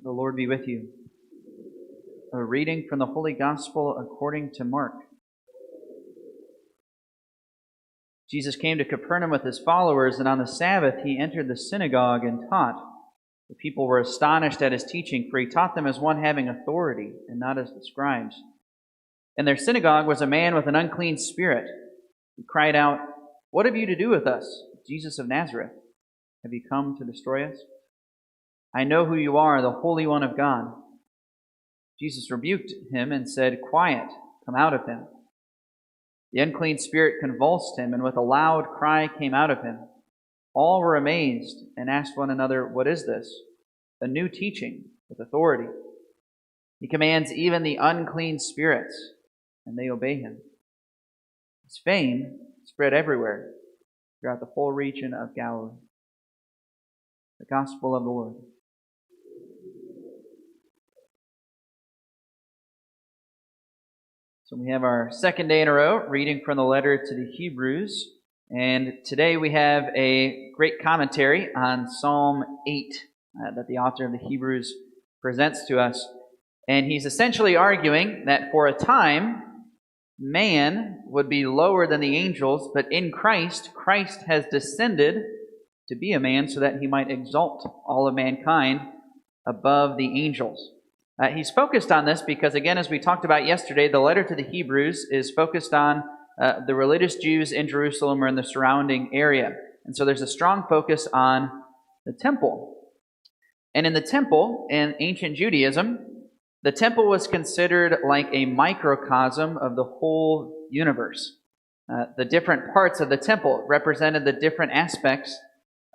The Lord be with you. A reading from the Holy Gospel according to Mark. Jesus came to Capernaum with his followers, and on the Sabbath he entered the synagogue and taught. The people were astonished at his teaching, for he taught them as one having authority, and not as the scribes. In their synagogue was a man with an unclean spirit. He cried out, "What have you to do with us, Jesus of Nazareth? Have you come to destroy us? I know who you are, the Holy One of God." Jesus rebuked him and said, "Quiet, come out of him." The unclean spirit convulsed him, and with a loud cry came out of him. All were amazed and asked one another, "What is this? A new teaching with authority. He commands even the unclean spirits, and they obey him." His fame spread everywhere throughout the whole region of Galilee. The Gospel of the Lord. So we have our second day in a row reading from the letter to the Hebrews. And today we have a great commentary on Psalm 8 that the author of the Hebrews presents to us. And he's essentially arguing that for a time, man would be lower than the angels, but in Christ, Christ has descended to be a man so that he might exalt all of mankind above the angels. He's focused on this because, again, as we talked about yesterday, the letter to the Hebrews is focused on the religious Jews in Jerusalem or in the surrounding area. And so there's a strong focus on the temple. And in the temple, in ancient Judaism, the temple was considered like a microcosm of the whole universe. The different parts of the temple represented the different aspects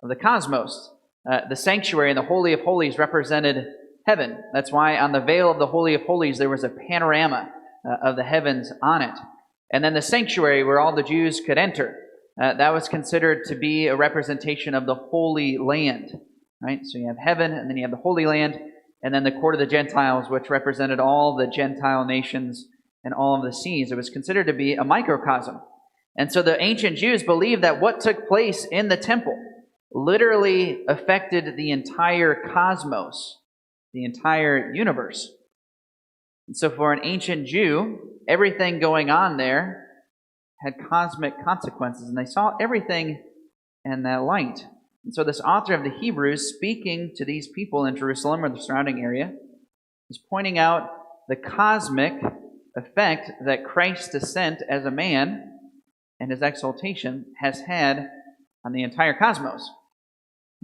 of the cosmos. The sanctuary and the Holy of Holies represented heaven. That's why on the veil of the Holy of Holies there was a panorama of the heavens on it. And then the sanctuary where all the Jews could enter, that was considered to be a representation of the Holy Land. Right? So you have heaven, and then you have the Holy Land, and then the court of the Gentiles, which represented all the Gentile nations and all of the seas. It was considered to be a microcosm. And so the ancient Jews believed that what took place in the temple literally affected the entire cosmos, the entire universe. And so for an ancient Jew, everything going on there had cosmic consequences, and they saw everything in that light. And so this author of the Hebrews, speaking to these people in Jerusalem or the surrounding area, is pointing out the cosmic effect that Christ's descent as a man and his exaltation has had on the entire cosmos.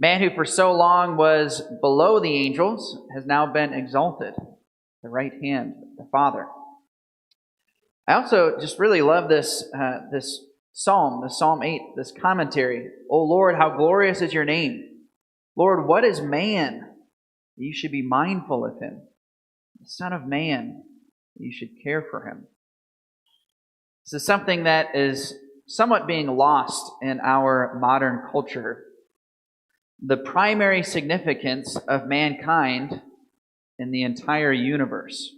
Man who for so long was below the angels has now been exalted, the right hand of the Father. I also just really love this psalm, the Psalm 8, this commentary. "O Lord, how glorious is your name. Lord, what is man that you should be mindful of him? The Son of Man, that you should care for him." This is something that is somewhat being lost in our modern culture. The primary significance of mankind in the entire universe.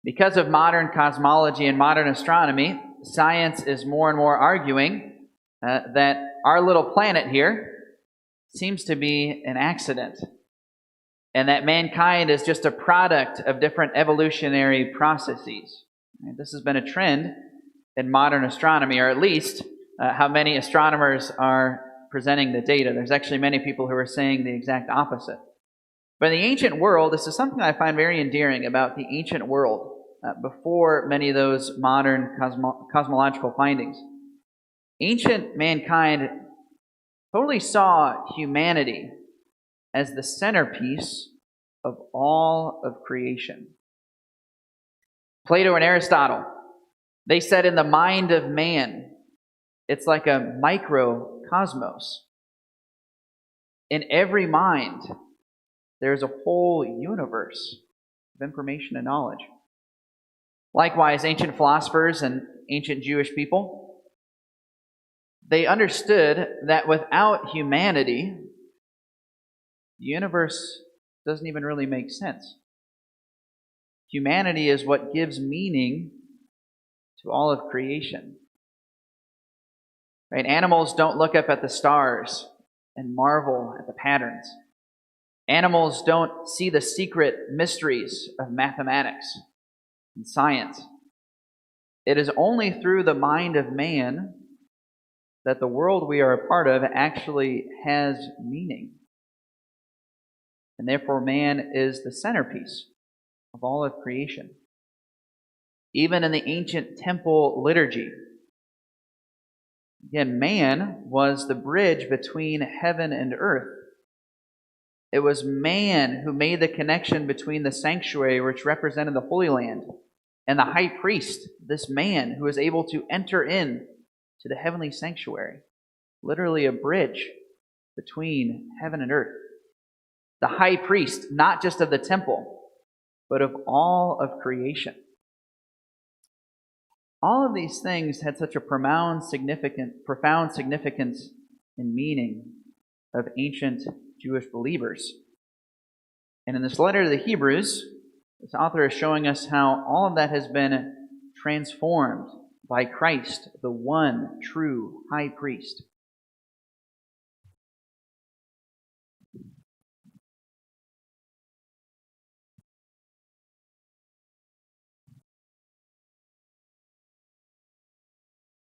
Because of modern cosmology and modern astronomy, science is more and more arguing that our little planet here seems to be an accident, and that mankind is just a product of different evolutionary processes. This has been a trend in modern astronomy, or at least how many astronomers are presenting the data. There's actually many people who are saying the exact opposite. But in the ancient world, this is something I find very endearing about the ancient world before many of those modern cosmological findings. Ancient mankind totally saw humanity as the centerpiece of all of creation. Plato and Aristotle, they said in the mind of man, it's like a microcosmos. In every mind, there's a whole universe of information and knowledge. Likewise, ancient philosophers and ancient Jewish people, they understood that without humanity, the universe doesn't even really make sense. Humanity is what gives meaning to all of creation. Right? Animals don't look up at the stars and marvel at the patterns. Animals don't see the secret mysteries of mathematics and science. It is only through the mind of man that the world we are a part of actually has meaning. And therefore, man is the centerpiece of all of creation. Even in the ancient temple liturgy, again, man was the bridge between heaven and earth. It was man who made the connection between the sanctuary, which represented the Holy Land, and the high priest, this man who was able to enter in to the heavenly sanctuary, literally a bridge between heaven and earth. The high priest, not just of the temple, but of all of creation. All of these things had such a profound significance and meaning of ancient Jewish believers. And in this letter to the Hebrews, this author is showing us how all of that has been transformed by Christ, the one true high priest.